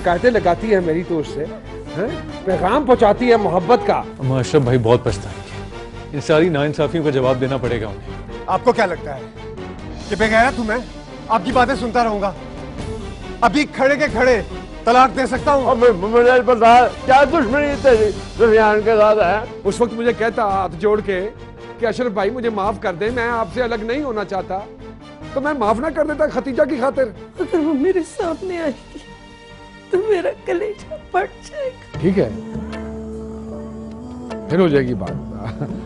शिकायतें लगाती है मेरी तो उससे, पैगाम पहुंचाती है मोहब्बत का। अम्मा अशरफ भाई बहुत पछताएंगे, इन सारी नाइंसाफियों का जवाब देना पड़ेगा उन्हें। आपको क्या लगता है कि बेगैरत हूं मैं? आपकी बातें सुनता रहूंगा? अभी खड़े के खड़े तलाक दे सकता हूँ। मुझे पता क्या दुश्मनी तेरी सुफियान के साथ है। उस वक्त मुझे कहता हाथ जोड़ के कि अशरफ भाई मुझे माफ कर दे, मैं आपसे अलग नहीं होना चाहता, तो मैं माफ ना कर देता खतीजा की खातिर। अगर वो मेरे सामने आएगी तो मेरा कलेजा फट जाएगा। ठीक है, फिर हो जाएगी बात।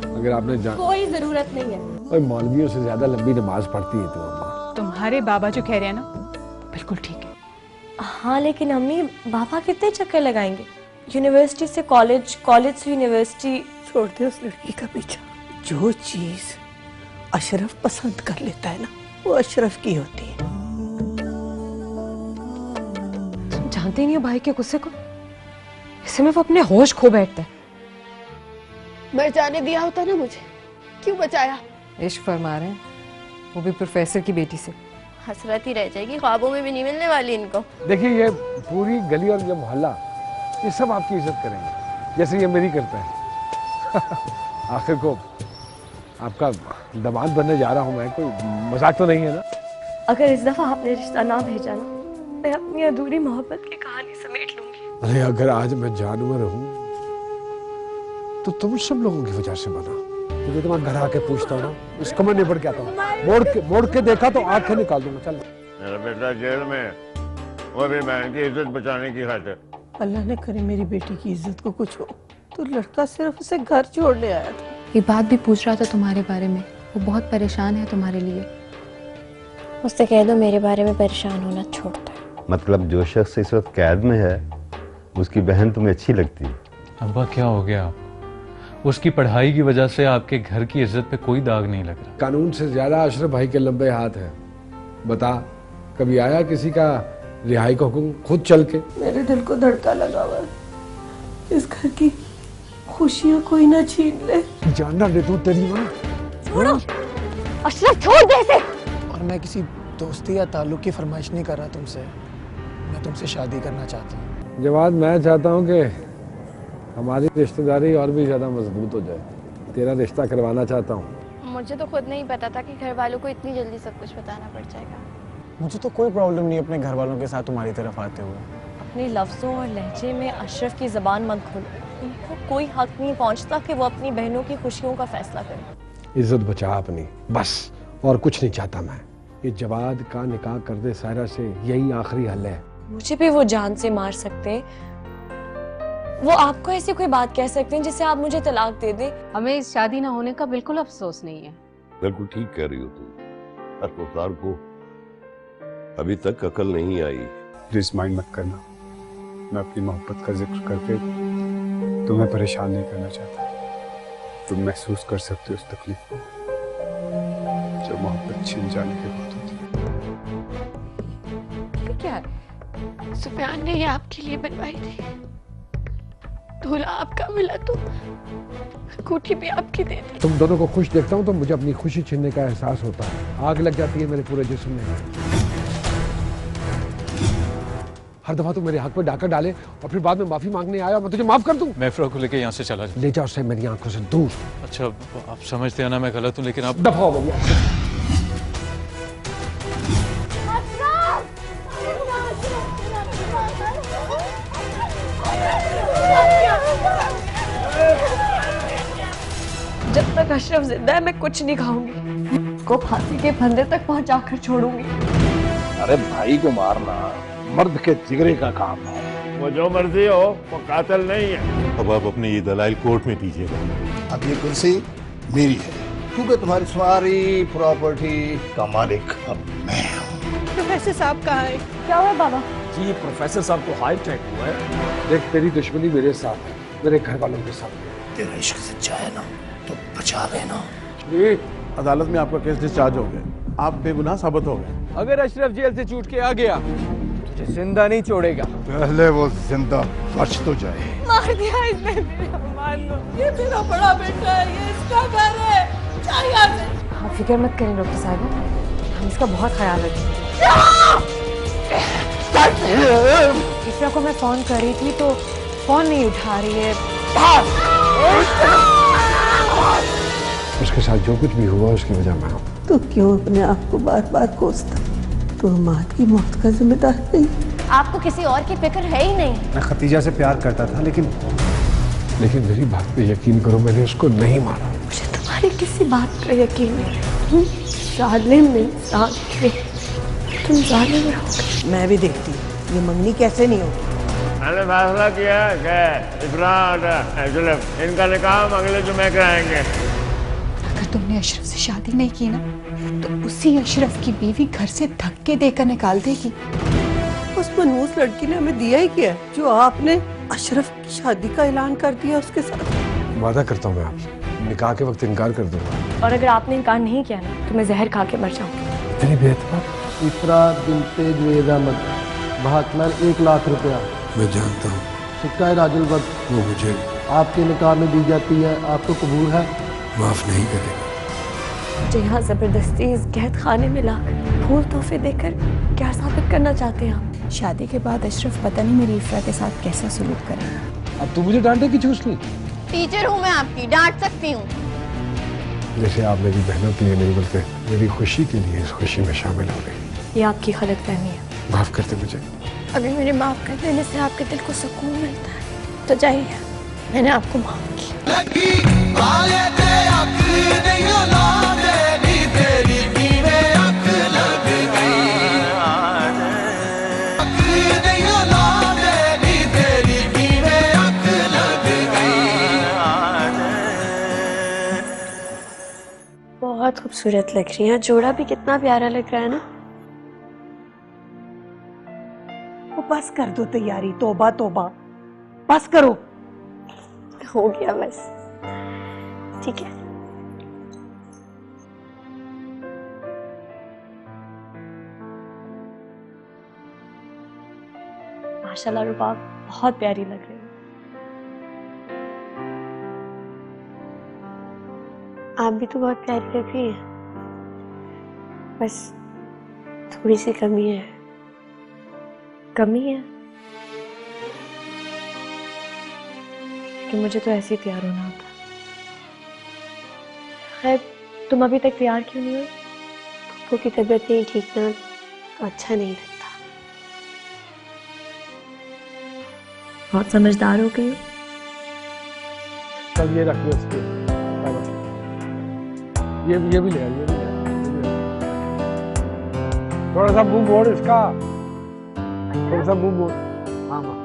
अगर आपने कोई जरूरत नहीं है। और मौलवियों से ज्यादा लंबी नमाज पढ़ती है अम्मा। तुम्हारे बाबा जो कह रहे हैं ना बिल्कुल ठीक है। हाँ लेकिन अम्मी बाबा कितने चक्कर लगाएंगे? यूनिवर्सिटी से कॉलेज, कॉलेज से यूनिवर्सिटी। छोड़ दे उस लड़की का पीछा। जो चीज अशरफ पसंद कर लेता है ना वो अशरफ की होती है। तुम जानते नहीं हो भाई के गुस्से को, इससे में वो अपने होश खो बैठता है। मर जाने दिया होता ना मुझे, क्यों बचाया? इश्क फरमा रहे हैं, वो भी प्रोफेसर की बेटी से। हसरत ही रह जाएगी, ख्वाबों में भी नहीं मिलने वाली इनको। देखिए ये पूरी गली और ये मोहल्ला ये सब आपकी इज्जत करेंगे जैसे ये मेरी करता है। आखिर को आपका दामाद बनने जा रहा हूं मैं, कोई मजाक तो नहीं है ना? अगर इस दफा आपने रिश्ता ना भेजा ना, मैं अपनी अधूरी मोहब्बत की कहानी समेट लूंगी। अरे अगर आज मैं जानवर हूं तो तुम सब लोगों की वजह से बना। क्योंकि तो मैं घर आके पूछता हूँ ना, इसको मैं निपट के आता हूँ। मोड़ के देखा तो आंखें निकाल दूंगा। चल मेरा बेटा जेल में, वो भी बहन की इज्जत बचाने की खातिर। अल्लाह ने करे मेरी बेटी की इज्जत को कुछ हो, तो लड़का सिर्फ उसे घर छोड़ने आया था। ये बात भी पूछ रहा था तुम्हारे बारे में, वो बहुत परेशान है तुम्हारे लिए। उससे कह दो मेरे बारे में परेशान होना छोड़ दे। मतलब जो शख्स इस वक्त कैद में है उसकी बहन तुम्हें अच्छी लगती है? अब्बा क्या हो गया आपको? उसकी पढ़ाई की वजह से आपके घर की इज्जत पे कोई दाग नहीं लग रहा। कानून से ज्यादा अशरफ भाई के लंबे हाथ हैं। बता, कभी आया किसी का रिहाई का हुक्म खुद चल के? मेरे दिल को धड़का लगा हुआ है। इस घर की खुशियां कोई ना छीन ले। जानना दे तू तेरी मां। छोड़ो अशरफ, छोड़ दे इसे। और मैं किसी दोस्ती या ताल्लुक की फरमाइश नहीं कर रहा तुमसे, मैं तुमसे शादी करना चाहता हूँ। जवाद, मैं चाहता हूँ कि हमारी रिश्तेदारी और भी ज्यादा मजबूत हो जाए। तेरा रिश्ता करवाना चाहता हूँ। मुझे तो खुद नहीं पता था कि घर वालों को इतनी जल्दी सब कुछ बताना पड़ जाएगा। मुझे तो कोई प्रॉब्लम नहीं अपने घर वालों के साथ तुम्हारी तरफ आते हुए। अपने लफ्जों और लहजे में अशरफ की जबान मत खोलो। उनको कोई हक नहीं पहुंचता कि वो अपनी बहनों की खुशियों का फैसला करें। इज्जत बचा अपनी, बस और कुछ नहीं चाहता मैं। ये जवाद का निकाह कर दे सायरा से, यही आखिरी हल है। मुझे भी वो जान से मार सकते हैं, वो आपको ऐसी कोई बात कह सकते हैं जिससे आप मुझे तलाक दे दें। हमें इस शादी ना होने का बिल्कुल अफसोस नहीं है। बिल्कुल ठीक कह रही हो तुम। अरफार को अभी तक अकल नहीं आई। प्लीज माइंड मत करना, मैं अपनी मोहब्बत का जिक्र करके तुम्हें परेशान नहीं करना चाहता। तुम महसूस कर सकते हो उस तकलीफ को जो मोहब्बत छिन जाने के बाद होती है। क्या है? सुफियान ने ये आपके लिए बनवाई थी, दूल्हा आपका मिला तो अंगूठी भी आपकी दे दी। तुम दोनों को खुश देखता हूँ तो मुझे अपनी खुशी छीनने का एहसास होता है। आग लग जाती है मेरे पूरे जिस्म में। हर दफा तू मेरे हक पे डाका डाले और फिर बाद में माफी मांगने आया, मैं तुझे माफ कर दूं। मैं फ्रॉक को लेके यहाँ से चला जाऊँ। ले जा उसे मेरी आंखों से दूर। अच्छा आप समझते हैं ना मैं गलत हूँ, लेकिन आप दफा हो गया। जब तक अशरफ जिंदा है मैं कुछ नहीं खाऊंगी, उसको फांसी के फंदे तक पहुंचाकर छोड़ूंगी। अरे भाई को मारना मर्द के जिगरे का काम है। वो जो मर्जी हो, वो कातिल नहीं है। अब आप अपने ये दलाइल कोर्ट में दीजिएगा। अब ये कुर्सी मेरी है, क्योंकि तुम्हारी सारी प्रॉपर्टी का मालिक अब मैं हूँ। प्रोफेसर साहब कहाँ है? क्या हुआ बाबा? जी प्रोफेसर साहब को हार्ट अटैक हुआ है। देख तेरी दुश्मनी मेरे साथ है, मेरे घर वालों के साथ है। तेरा इश्क सच्चा है ना तो बचा लेना। अदालत में आपका केस डिस्चार्ज हो गया, आप बेगुनाह साबित हो गए। अगर अशरफ जेल से छूट के आ गया तुझे जिंदा नहीं छोड़ेगा। पहले वो जिंदा बच तो जाए। मार दिया इसने, मेरा मान लो। ये मेरा बड़ा बेटा है, ये इसका घर है। जा यहाँ से। आप फिक्र मत करें डॉक्टर साहब, हम इसका बहुत ख्याल रखेंगे। इफ्रा को मैं फोन कर रही थी तो फोन नहीं उठा रही है। उसके साथ जो कुछ भी हुआ उसकी वजह मैं हूँ। तो क्यों अपने आप को बार बार कोसता? तो माँ की मौत का जिम्मेदार नहीं। आपको किसी और की फिक्र है ही नहीं। मैं खतीजा से प्यार करता था, लेकिन मेरी बात पे यकीन करो, मैंने उसको नहीं मारा। मुझे तुम्हारी किसी बात पर यकीन नहीं। तुम जालिम इंसान थे, तुम जालिम रहोगे। मैं भी देखती हूँ ये मंगनी कैसे नहीं होगी। मैंने फैसला किया कि इब्राहिम इनका निकाह हम अगले जुमे कराएंगे। अगर तुमने अशरफ से शादी नहीं की ना तो उसी अशरफ की बीवी घर से धक्के देकर निकाल देगी। उस मनहूस लड़की ने हमें दिया ही क्या है जो आपने अशरफ की शादी का ऐलान कर दिया उसके साथ। वादा करता हूँ मैं आपसे, निकाह के वक्त इनकार कर दूंगा। और अगर आपने इनकार नहीं किया ना तो मैं जहर खा के मर जाऊंगी। इतनी बेहतर। इफ्रा बिनते जुवेद अहमद, बहाकमर 1 लाख रुपया। मैं जानता हूँ सिक्का राजुल वक्त वो मुझे आपके निकाह में दी जाती है, आपको कबूल है? माफ नहीं करेगा। मुझे यहाँ जबरदस्ती इस कैद खाने में ला फूल तोहफे देकर क्या साबित करना चाहते हैं आप? शादी के बाद अशरफ पता नहीं मेरी इफ्रा के साथ कैसा सलूक करेगा। अब तू मुझे डांटे की चूस ली। टीचर हूँ मैं आपकी, डांट सकती हूँ। जैसे आप मेरी बहनों के लिए नहीं बल्कि मेरी खुशी के लिए इस खुशी में शामिल हो रही। ये आपकी गलतफहमी है। माफ करते मुझे। अभी मेरे माफ कर देने से आपके दिल को सुकून मिलता है तो जाइए, मैंने आपको माफ किया। बहुत खूबसूरत लग रही है, जोड़ा भी कितना प्यारा लग रहा है ना। वो बस कर दो तैयारी, तौबा तौबा, बस करो। हो गया बस, ठीक है। माशाल्लाह रुबाब बहुत प्यारी लग रही है। आप भी तो बहुत प्यारी लग रही है, बस थोड़ी सी कमी है। कमी है कि मुझे तो ऐसे ही तैयार होना होता। खैर तुम अभी तक तैयार क्यों नहीं हुई? पप्पू की तबीयत नहीं ठीक ना, तो अच्छा नहीं लगता। बहुत समझदार हो गई। सब ये रख लो इसके। ये भी ले, ये भी ले। थोड़ा सा मुंह मोड़ इसका, थोड़ा सा मुंह मोड़। हाँ माँ।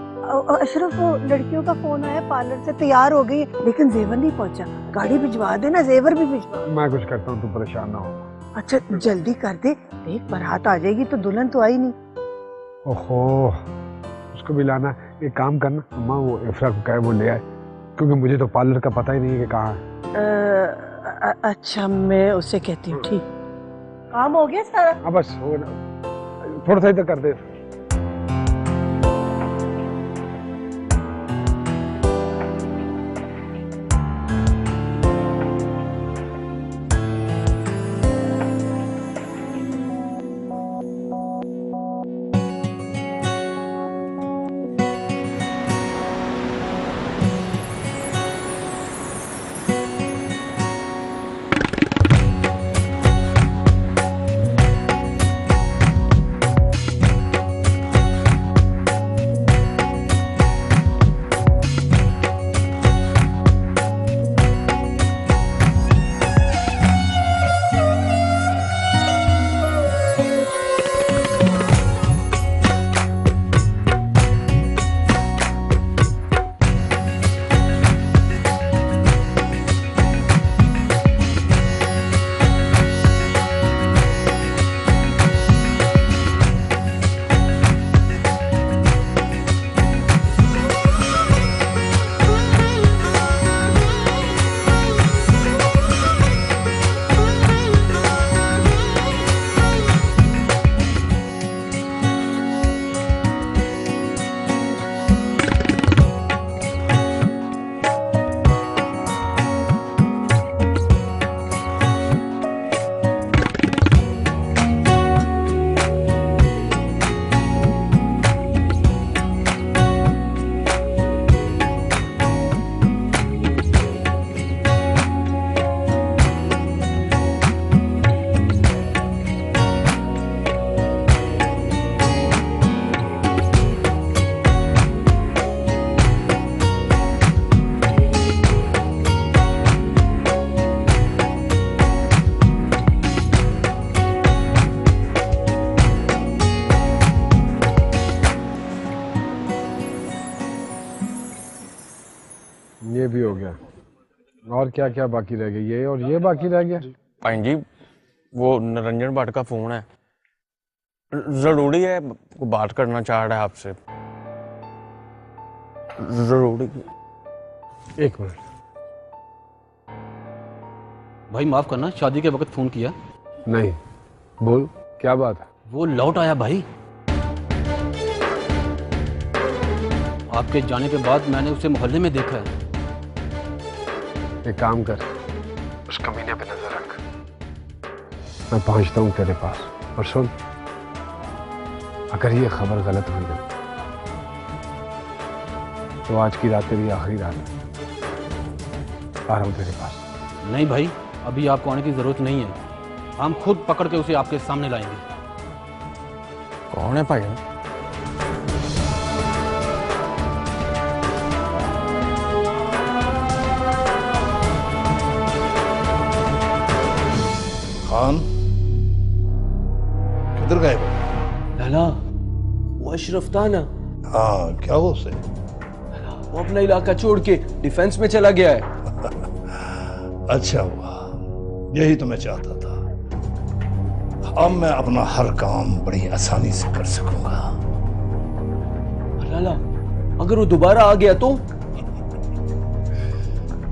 अशरफ, वो लड़कियों का फोन आया, पार्लर से तैयार हो गई लेकिन जेवर नहीं पहुंचा। गाड़ी भिजवा देना, जेवर भी भिजवा। मैं कुछ करता हूँ, तू परेशान ना हो। अच्छा जल्दी कर दे, देख बारात आ जाएगी तो दुल्हन तो आई नहीं। ओहो, उसको भी लाना। एक काम करना अम्मा, वो इफ्रा को कहे वो ले आए, क्योंकि मुझे तो पार्लर का पता ही नहीं है कि कहाँ है। अच्छा मैं उससे कहती हूँ। ठीक, काम हो गया सारा? हाँ बस हो ना, थोड़ा सा इधर कर दे। और क्या क्या बाकी रह गया? ये और ये बाकी रह गया? भाई जी वो निरंजन भट्ट का फोन है, जरूरी है, बात करना चाह रहा है आपसे, जरूरी। एक मिनट। भाई माफ करना, शादी के वक्त फोन किया? नहीं, बोल क्या बात है? वो लौट आया भाई। आपके जाने के बाद मैंने उसे मोहल्ले में देखा है। एक काम कर, उस कमीने पे नजर रख, मैं पहुंचता हूँ तेरे पास। और सुन, अगर ये खबर गलत हुई ना तो आज की रात तेरी आखिरी रात है। आ रहा हूँ तेरे पास। नहीं भाई, अभी आपको आने की जरूरत नहीं है, हम खुद पकड़ के उसे आपके सामने लाएंगे। कौन है भाई? खान किधर गए वो? लाला, वो अशरफ था ना? हाँ, क्या हुआ उसे? वो अपना इलाका छोड़ के डिफेंस में चला गया है। अच्छा हुआ, यही तो मैं चाहता था। अब मैं अपना हर काम बड़ी आसानी से कर सकूंगा। लाला, अगर वो दोबारा आ गया तो?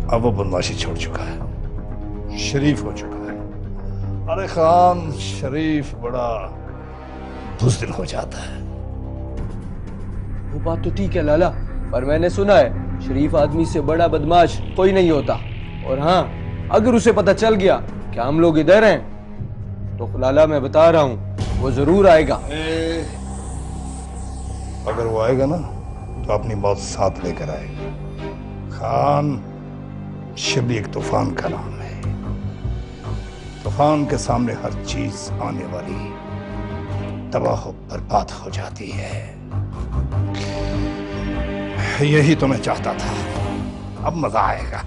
अब वो बदमाशी छोड़ चुका है, शरीफ हो चुका है। अरे खान, शरीफ बड़ा बुज़दिल हो जाता है। वो बात तो ठीक है लाला, पर मैंने सुना है शरीफ आदमी से बड़ा बदमाश कोई नहीं होता। और हाँ, अगर उसे पता चल गया कि हम लोग इधर हैं तो लाला मैं बता रहा हूँ वो जरूर आएगा। अगर वो आएगा ना तो अपनी मौत साथ लेकर आएगा। खान, शिबली एक तूफान का नाम है। तूफान के सामने हर चीज आने वाली तबाह बर्बाद हो जाती है। यही तो मैं चाहता था, अब मजा आएगा।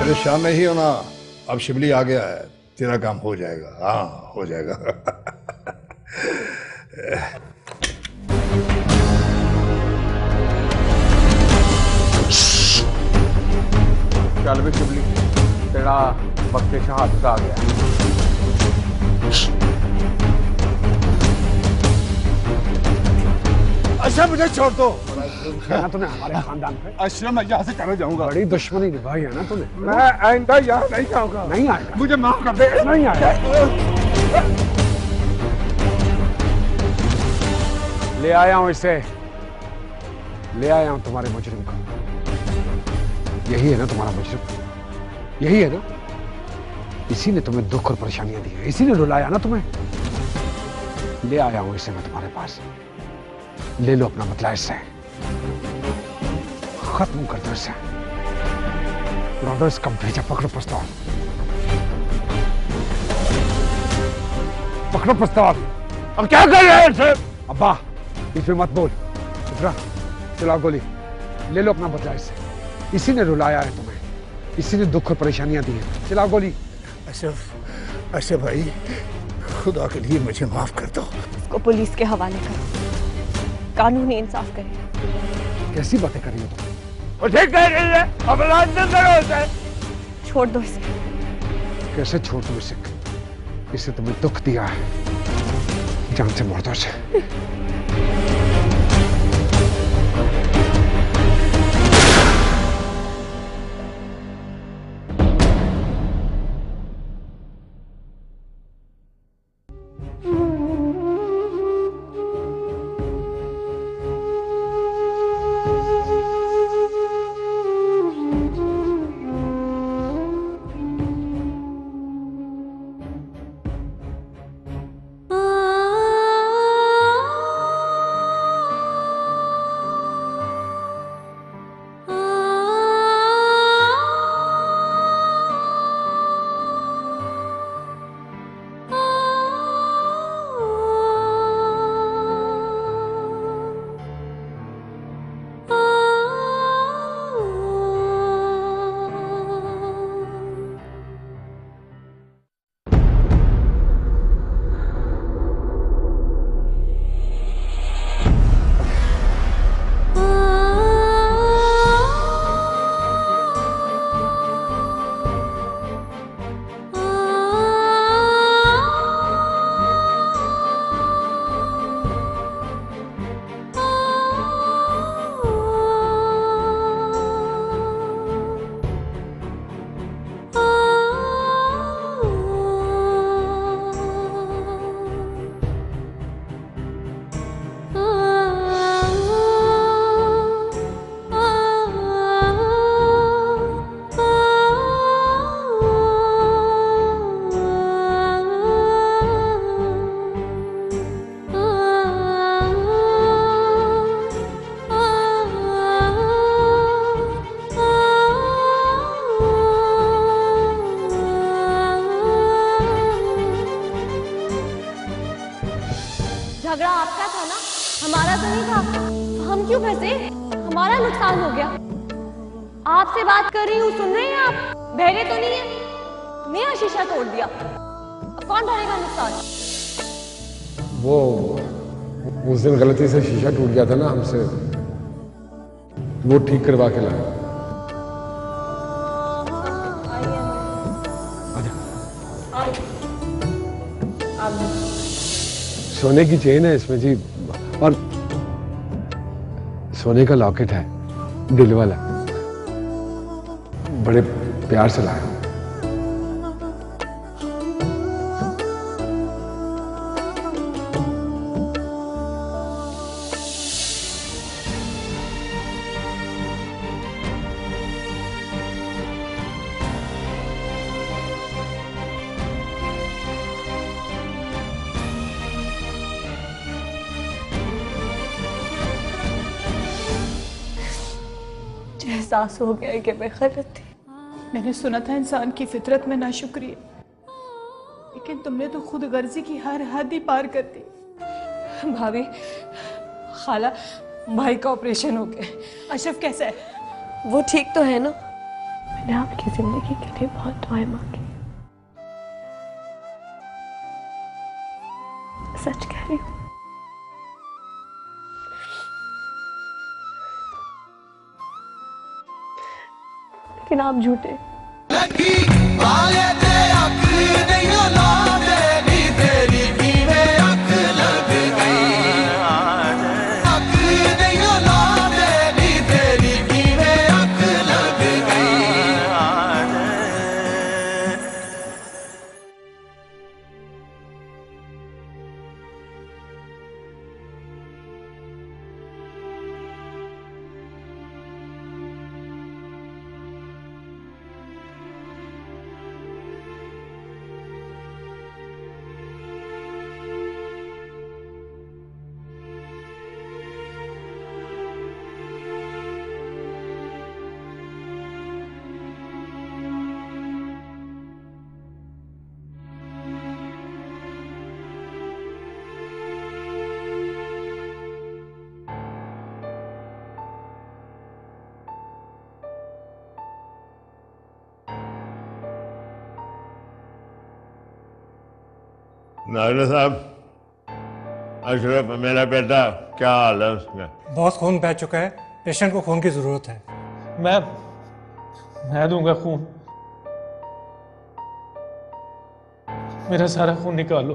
परेशान नहीं होना, अब शिबली आ गया है, तेरा काम हो जाएगा। हाँ, हो जाएगा। चल भी शिबली, तेरा वक्त शहादत आ गया। अच्छा, मुझे छोड़ दो। कहना तूने हमारे खानदान पे अशरफ, मैं यहाँ से चला जाऊंगा। बड़ी दुश्मनी निभाई है ना तूने। मैं आइंदा यहाँ नहीं आऊंगा। नहीं आएगा, मुझे माफ कर दे। नहीं आएगा। ले आया हूं इसे, ले आया हूं तुम्हारे मुजरिम को। यही है ना तुम्हारा मुजरिम? यही है ना? इसी ने तुम्हें दुख और परेशानियां दी है, इसी ने रुलाया ना तुम्हें। ले आया हूं इसे मैं तुम्हारे पास। ले लो अपना बदला इससे, खत्म कर दो इसे। ब्रदर, इसका भेजा, पकड़ो पिस्तौल, पकड़ो पिस्तौल। अब क्या कर रहे हैं इसे? अब्बा, इसमें मत बोल, इधर चलाओ गोली। ले लो अपना बदला इससे, इसी ने रुलाया है तुम्हें, इसी ने दुख और परेशानियां दी हैं। चलाओ गोली। अशरफ, अशरफ भाई, खुदा के लिए मुझे माफ कर दो। इसको पुलिस के हवाले करो, कानूनी इंसाफ करें। कैसी बातें कर रही हो तुम? उसे कह रही है, अपराध न करो उसे। छोड़ दो इसे। कैसे छोड़ दूं इसे? इसे तुम्हें दुख दिया है, जान से मार दो इसे। झगड़ा आपका था ना, हमारा तो नहीं था। तो हम क्यों फंसे? हमारा नुकसान हो गया। आपसे बात कर रही हूँ, सुन रहे हैं आप? बहरे तो नहीं है? मेरा शीशा तोड़ दिया, अब कौन भरेगा नुकसान? वो उस दिन गलती से शीशा टूट गया था ना हमसे, वो ठीक करवा के लाए। सोने की चेन है इसमें जी, और सोने का लॉकेट है, दिल वाला, बड़े प्यार से लाया। एहसास हो गया कि मैं गलत थी। मैंने सुना था इंसान की फितरत में नाशुक्री है, लेकिन तुमने तो खुद गर्जी की हर हद ही पार कर दी। भाभी, खाला, भाई का ऑपरेशन हो गया। अशरफ कैसा है? वो ठीक तो है ना? मैंने आपकी जिंदगी के लिए बहुत दुआएं मांगी। सच कह रही हूँ। लेकिन आप झूठे। नायरा साहब, अशरफ मेरा बेटा, क्या हाल है उसका? बहुत खून बह चुका है, पेशेंट को खून की जरूरत है। मैं दूंगा खून, मेरा सारा खून निकालो,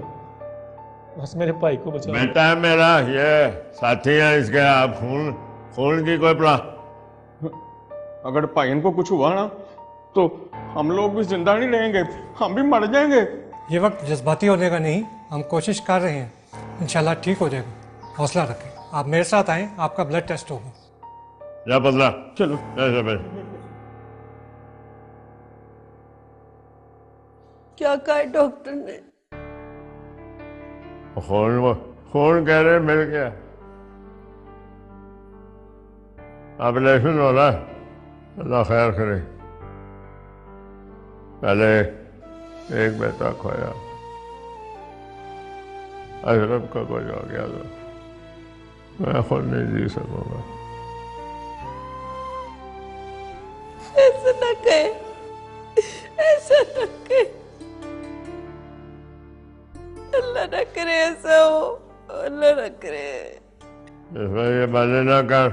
बस मेरे भाई को बचाओ। बेटा है मेरा, ये साथी है इसके, आप खून की कोई अगर भाईन को कुछ हुआ ना तो हम लोग भी जिंदा नहीं रहेंगे, हम भी मर जाएंगे। ये वक्त जज्बाती होने का नहीं, हम कोशिश कर रहे हैं, इंशाल्लाह ठीक हो जाएगा। हौसला रखें, आप मेरे साथ आएं, आपका ब्लड टेस्ट होगा। जा बदला, चलो। क्या कहा डॉक्टर ने? खून कह रहे मिल गया, ऑपरेशन हो रहा है, अल्लाह खैर करे। पहले एक बेटा खोया, अशरफ का कुछ हो गया तो मैं खुद नहीं जी सकूंगा। ऐसा न कहे, ऐसा न कहे, अल्लाह न करे ऐसा हो, अल्लाह न करे। इसमें ये बातें ना कर,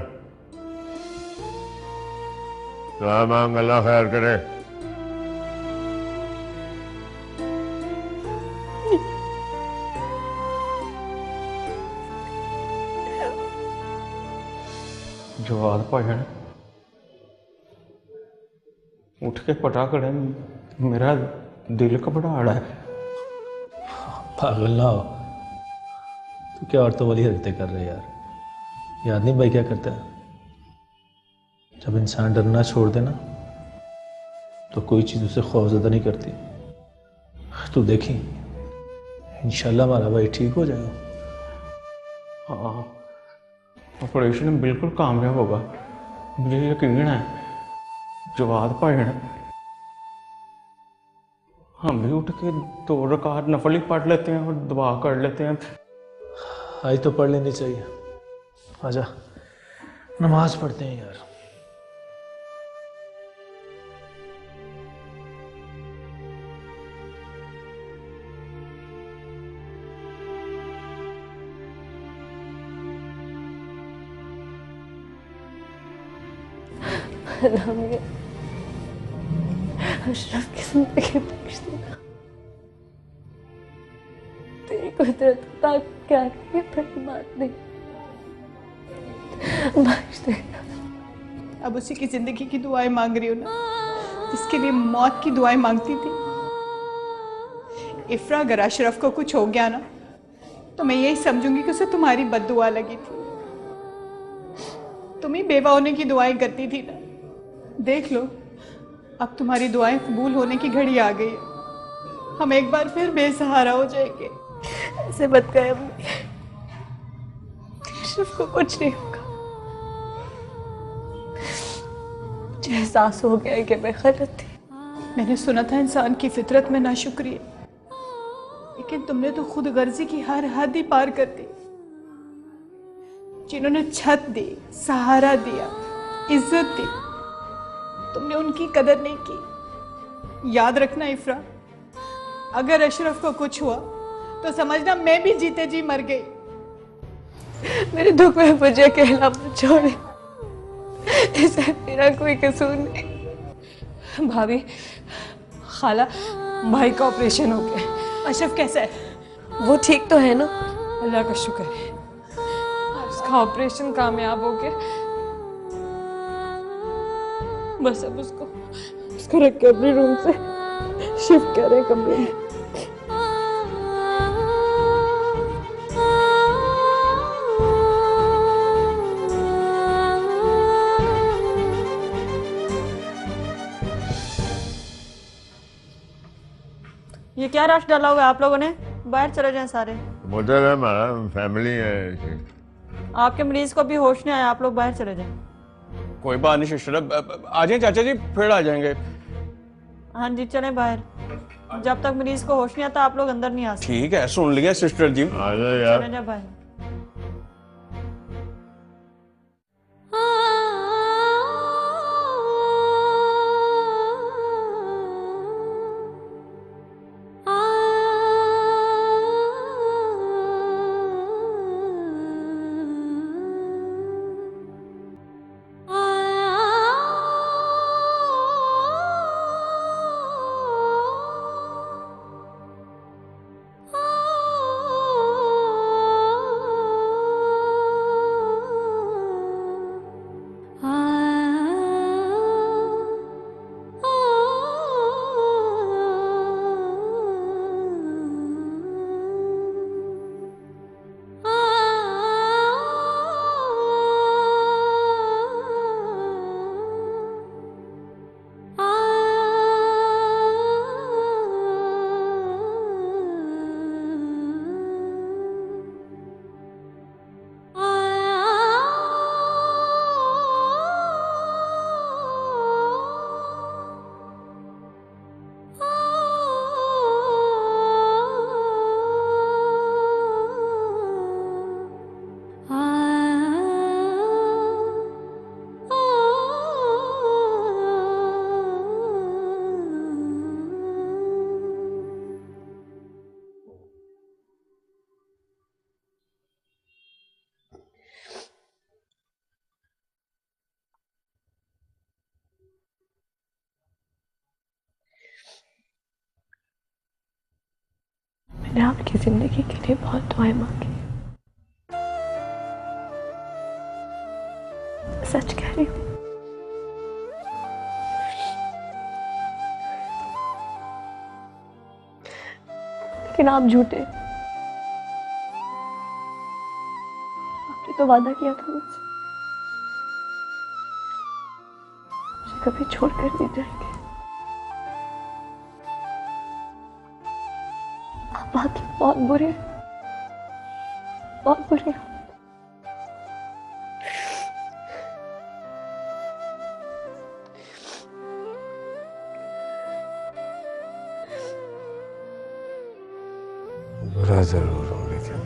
दुआ मांग, अल्लाह खैर करे। जवाद भाईन उठ के पटा खड़े, मेरा दिल घबरा रहा है। पागल ना हो, तू क्या औरतों वाली हरकतें कर रहे यार? याद नहीं भाई क्या करता है? जब इंसान डरना छोड़ देना तो कोई चीज़ उसे खौफज़दा नहीं करती। तू देखी, इंशाल्लाह हमारा भाई ठीक हो जाएगा। हाँ, ऑपरेशन बिल्कुल कामयाब होगा, मुझे यकीन है। जवाद भाईन, हम भी उठ के 2 रकात नफल ही पढ़ लेते हैं और दुआ कर लेते हैं। आज तो पढ़ लेनी चाहिए। आजा नमाज पढ़ते हैं यार। हमें अशरफ की जिंदगी बख्श देना। तेरी कुदरत का क्या ये बड़ी बात नहीं, बख्श देना। अब उसी की जिंदगी की दुआएं मांग रही हो ना, जिसके लिए मौत की दुआएं मांगती थी। इफ्रा, अगर अशरफ को कुछ हो गया ना तो मैं यही समझूंगी कि उसे तुम्हारी बद्दुआ लगी थी। तुम ही बेवा होने की दुआएं करती थी ना। देख लो, अब तुम्हारी दुआएं कबूल होने की घड़ी आ गई है। हम एक बार फिर बेसहारा हो जाएंगे। ऐसे मत कहे अम्मी, अशरफ को कुछ नहीं होगा। मुझे एहसास हो गया है कि मैं गलत थी। मैंने सुना था इंसान की फितरत में नाशुक्री है, लेकिन तुमने तो खुद गर्जी की हर हद ही पार कर दी। जिन्होंने छत दी, सहारा दिया, इज्जत दी, तुमने उनकी कदर नहीं की। याद रखना इफ्रा, अगर अशरफ को कुछ हुआ तो समझना मैं भी जीते जी मर गई। मेरे दुख में मुझे अकेला मत छोड़े, इसे मेरा कोई कसूर नहीं। भाभी, खाला, भाई का ऑपरेशन हो गया। अशरफ कैसा है? वो ठीक तो है ना? अल्लाह का शुक्र है, उसका ऑपरेशन कामयाब हो गया। बस अब उसको रख के अपने रूम से शिफ्ट करें कमरे में। ये क्या रश डाला हुआ है आप लोगों ने? बाहर चले जाएं सारे। मोटर है हमारा, फैमिली है। आपके मरीज को भी होश नहीं आया, आप लोग बाहर चले जाएं। कोई बात नहीं सिस्टर, आ जाए चाचा जी, फिर आ जाएंगे। हाँ जी, चलें बाहर। जब तक मरीज को होश नहीं आता आप लोग अंदर नहीं आ सकते। ठीक है, सुन लिया सिस्टर जी। आ जाओ यार। चले जाए बाहर। मैंने आपकी जिंदगी के लिए बहुत दुआएं मांगी। सच कह रही हूँ। लेकिन आप झूठे। आपने तो वादा किया था मुझसे, मुझे कभी छोड़कर नहीं जाएंगे। आप बाकी बहुत बुरे, बहुत बुरे। बुरा जरूर हूँ, लेकिन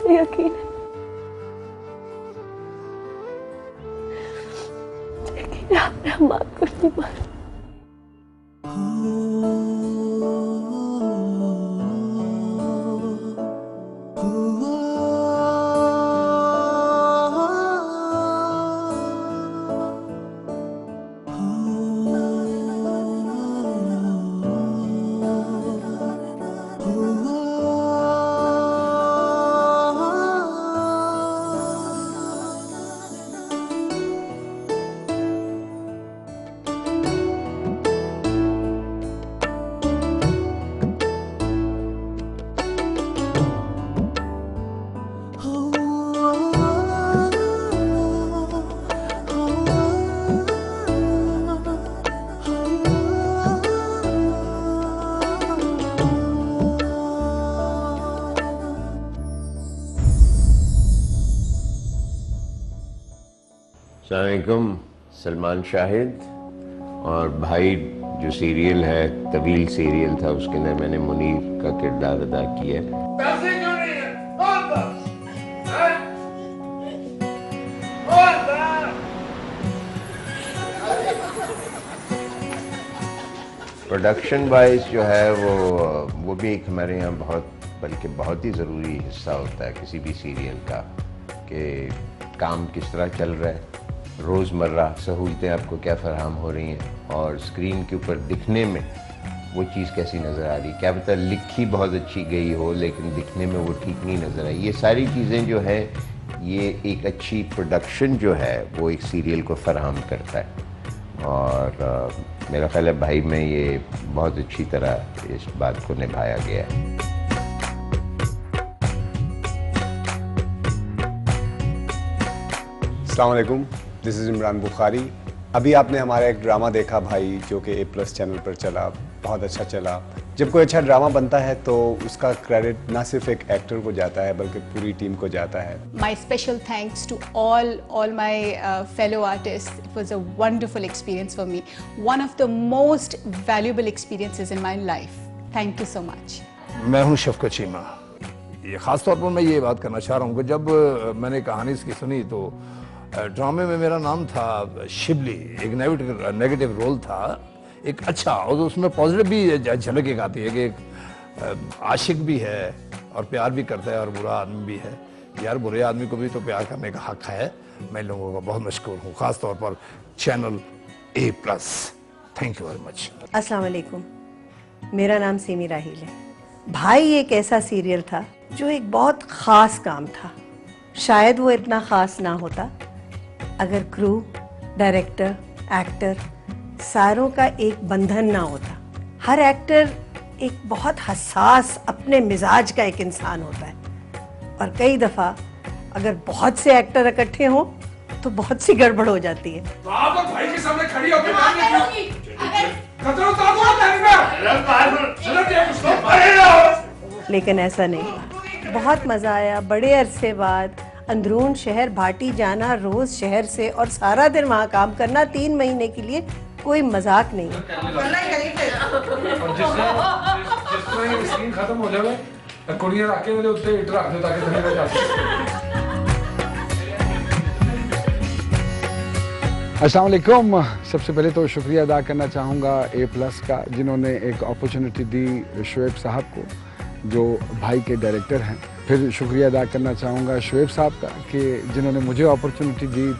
मुझे यकीन है, लेकिन आपने हम बात कुछ नहीं मानी। अस्सलामुअलैकुम। सलमान शाहिद और भाई जो सीरियल है, तवील सीरियल था, उसके अंदर मैंने मुनीर का किरदार अदा किया है। पैसे क्यों नहीं है? कौन था? हैं? कौन था? प्रोडक्शन वाइज जो है वो भी एक हमारे यहाँ बल्कि बहुत ही ज़रूरी हिस्सा होता है किसी भी सीरियल का, कि काम किस तरह चल रहा है, रोज़मर्रा सहूलतें आपको क्या फराहम हो रही हैं और स्क्रीन के ऊपर दिखने में वो चीज़ कैसी नज़र आ रही है। क्या पता लिखी बहुत अच्छी गई हो लेकिन दिखने में वो ठीक नहीं नज़र आई। ये सारी चीज़ें जो है, ये एक अच्छी प्रोडक्शन जो है वो एक सीरियल को फराहम करता है और मेरा ख्याल है भाई में ये बहुत अच्छी तरह इस बात को निभाया गया है। अस्सलाम वालेकुम, दिस इज़ इमरान बुखारी। अभी आपने हमारा एक ड्रामा देखा भाई, जो कि A+ चैनल पर चला, बहुत अच्छा चला। जब कोई अच्छा ड्रामा बनता है तो उसका क्रेडिट ना सिर्फ एक एक्टर को जाता है बल्कि पूरी टीम को जाता है। My special thanks to all my fellow artists. It was a wonderful experience for me. One of the most valuable experiences in my life. Thank you so much. मैं हूं शफकत चीमा। ये खास तौर पर मैं ये बात करना चाह रहा हूँ कि जब मैंने कहानी इसकी सुनी तो ड्रामे में मेरा नाम था शिबली, एक नेगेटिव रोल था, एक अच्छा, और उसमें पॉजिटिव भी झलक एक आती है कि एक आशिक भी है और प्यार भी करता है और बुरा आदमी भी है। यार बुरे आदमी को भी तो प्यार करने का हक है। मैं लोगों का बहुत मशकूर हूँ, खास तौर पर channel A+। Thank you very much. अस्सलाम वालेकुम, मेरा नाम सीमी राहिल है। भाई एक ऐसा सीरियल था जो एक बहुत ख़ास काम था। शायद वो इतना ख़ास ना होता अगर क्रू, डायरेक्टर, एक्टर सारों का एक बंधन ना होता। हर एक्टर एक बहुत हसास अपने मिजाज का एक इंसान होता है और कई दफ़ा अगर बहुत से एक्टर इकट्ठे हों तो बहुत सी गड़बड़ हो जाती है। तो आप लोग भाई के सामने खड़ी होकर लेकिन ऐसा नहीं, बहुत मज़ा आया। बड़े अरसे बाद अंदरून शहर भाटी जाना, रोज़ शहर से, और सारा दिन वहाँ काम करना 3 महीने के लिए कोई मजाक नहीं। खत्म हो जाए कुड़ियां रख के उत्ते ईट रख दो ताकि थल्ले जा सके। अस्सलाम वालेकुम। सबसे पहले तो शुक्रिया अदा करना चाहूँगा A+ का, जिन्होंने एक अपॉर्चुनिटी दी शुएब साहब को, जो भाई के डायरेक्टर हैं। फिर शुक्रिया अदा करना चाहूँगा शुएब साहब का कि जिन्होंने मुझे अपॉर्चुनिटी दी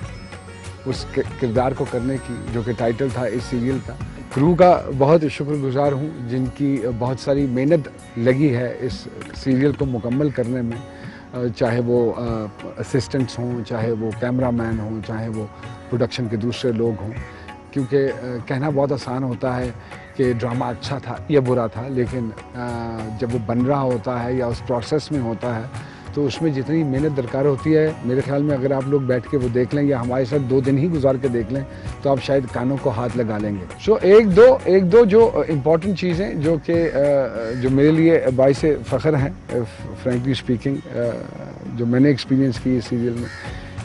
उस किरदार को करने की, जो कि टाइटल था इस सीरियल का। क्रू का बहुत शुक्रगुजार हूँ जिनकी बहुत सारी मेहनत लगी है इस सीरियल को मुकम्मल करने में, चाहे वो असिस्टेंट्स हों, चाहे वो कैमरामैन हों, चाहे वो प्रोडक्शन के दूसरे लोग हों। क्योंकि कहना बहुत आसान होता है कि ड्रामा अच्छा था या बुरा था, लेकिन जब वो बन रहा होता है या उस प्रोसेस में होता है तो उसमें जितनी मेहनत दरकार होती है, मेरे ख्याल में अगर आप लोग बैठ के वो देख लें या हमारे साथ 2 दिन ही गुजार के देख लें तो आप शायद कानों को हाथ लगा लेंगे। सो एक दो जो इम्पॉर्टेंट चीज़ें जो कि जो मेरे लिए बाइस फ़ख्र हैं, फ्रैंकली स्पीकिंग, जो मैंने एक्सपीरियंस की इस सीरियल में,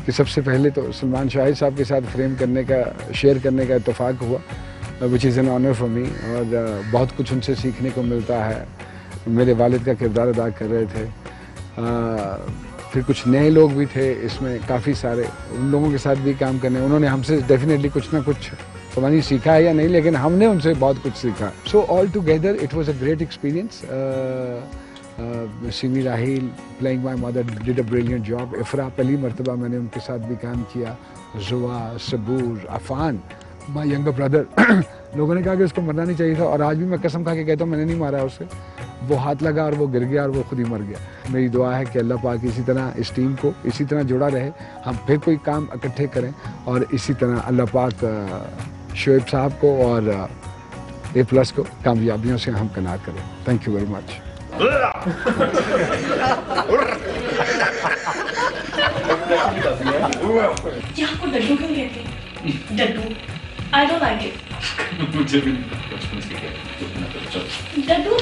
कि सबसे पहले तो सलमान शाहिद साहब के साथ फ्रेम करने का, शेयर करने का इत्तेफाक हुआ, which is an honour for me, और बहुत कुछ उनसे सीखने को मिलता है। मेरे वालिद का किरदार अदा कर रहे थे। फिर कुछ नए लोग भी थे इसमें काफ़ी सारे, उन लोगों के साथ भी काम करने, उन्होंने हमसे डेफिनेटली कुछ ना कुछ पता नहीं सीखा है या नहीं, लेकिन हमने उनसे बहुत कुछ सीखा. So all together it was a great experience. Simi Raheel playing my mother did a brilliant job. इफ्रा पहली मरतबा मैंने उनके साथ भी काम किया. जुआ, सबूर, अफान माई यंगर ब्रदर. लोगों ने कहा कि उसको मरना नहीं चाहिए था, और आज भी मैं कसम खा के कहता हूँ मैंने नहीं मारा उसे. वो हाथ लगा और वो गिर गया और वो खुद ही मर गया. मेरी दुआ है कि अल्लाह पाक इसी तरह इस टीम को इसी तरह जुड़ा रहे, हम फिर कोई काम इकट्ठे करें, और इसी तरह अल्लाह पाक शोएब साहब को और A+ को कामयाबियों से हम कनात करें. Thank you very much. यहाँ को डड्डू क्यों कहते हैं? डड्डू आई डोंट लाइक इट. मुझे भी बचपन से कहते हैं डड्डू.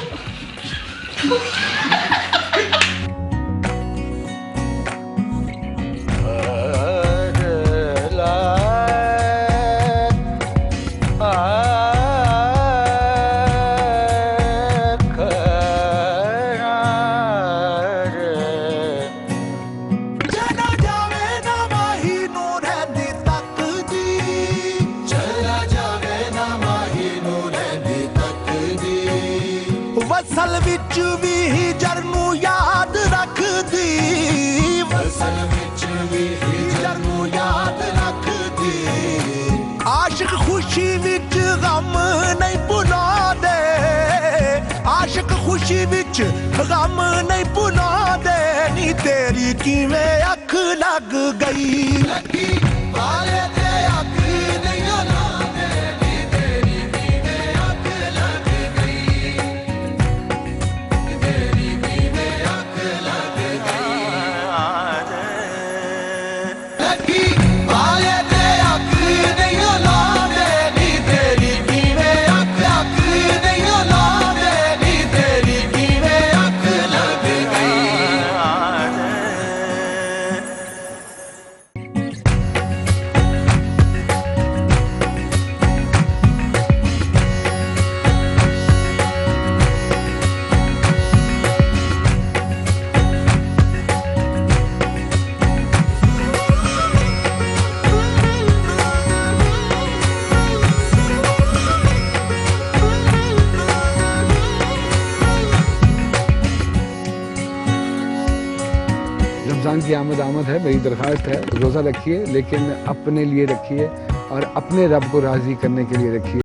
ਵਸਲ ਵਿੱਚ ਵੀ ਜਰ ਨੂੰ ਯਾਦ ਰੱਖਦੀ. ਵਸਲ ਵਿੱਚ ਵੀ ਜਰ ਨੂੰ ਯਾਦ ਰੱਖਦੀ. ਆਸ਼ਿਕ ਖੁਸ਼ੀ ਵਿੱਚ ਗਮ ਨਹੀਂ ਭੁਲਾਉਂਦੇ. ਆਸ਼ਿਕ ਖੁਸ਼ੀ ਵਿੱਚ ਗਮ ਨਹੀਂ ਭੁਲਾਉਂਦੇ. ਨੀ ਤੇਰੀ ਕਿਵੇਂ ਅੱਖ ਲੱਗ ਗਈ. ਲੱਗੀ ਵਾਲੇ ਤੇ ਅੱਖ ਨਹੀਂ ਲਾਉਂਦੇ. ਨੀ ਤੇਰੀ ਕਿਵੇਂ ਅੱਖ ਲੱਗ ਗਈ. रमज़ान की आमद है. मेरी दरख्वास्त है रोज़ा रखिए, लेकिन अपने लिए रखिए और अपने रब को राज़ी करने के लिए रखिए.